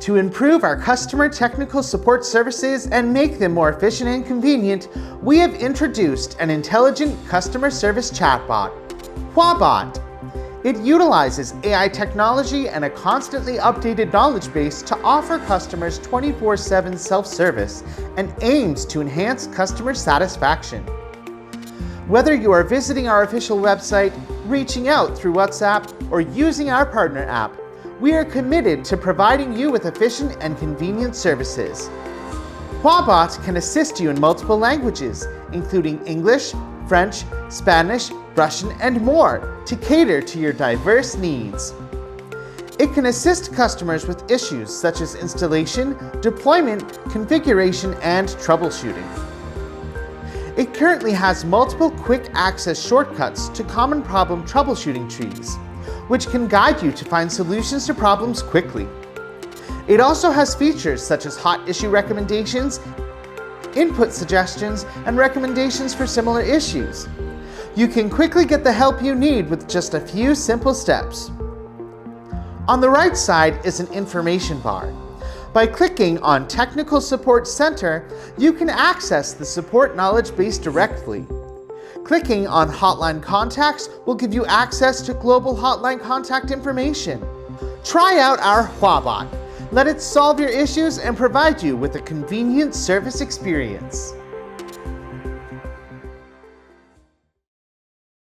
To improve our customer technical support services and make them more efficient and convenient, we have introduced an intelligent customer service chatbot, Huabot. It utilizes AI technology and a constantly updated knowledge base to offer customers 24/7 self-service and aims to enhance customer satisfaction. Whether you are visiting our official website, reaching out through WhatsApp, or using our partner app, we are committed to providing you with efficient and convenient services. Huabot can assist you in multiple languages, including English, French, Spanish, Russian, and more, to cater to your diverse needs. It can assist customers with issues such as installation, deployment, configuration, and troubleshooting. It currently has multiple quick access shortcuts to common problem troubleshooting trees, which can guide you to find solutions to problems quickly. It also has features such as hot issue recommendations, input suggestions, and recommendations for similar issues. You can quickly get the help you need with just a few simple steps. On the right side is an information bar. By clicking on Technical Support Center, you can access the support knowledge base directly. Clicking on Hotline Contacts will give you access to global hotline contact information. Try out our Huabot. Let it solve your issues and provide you with a convenient service experience.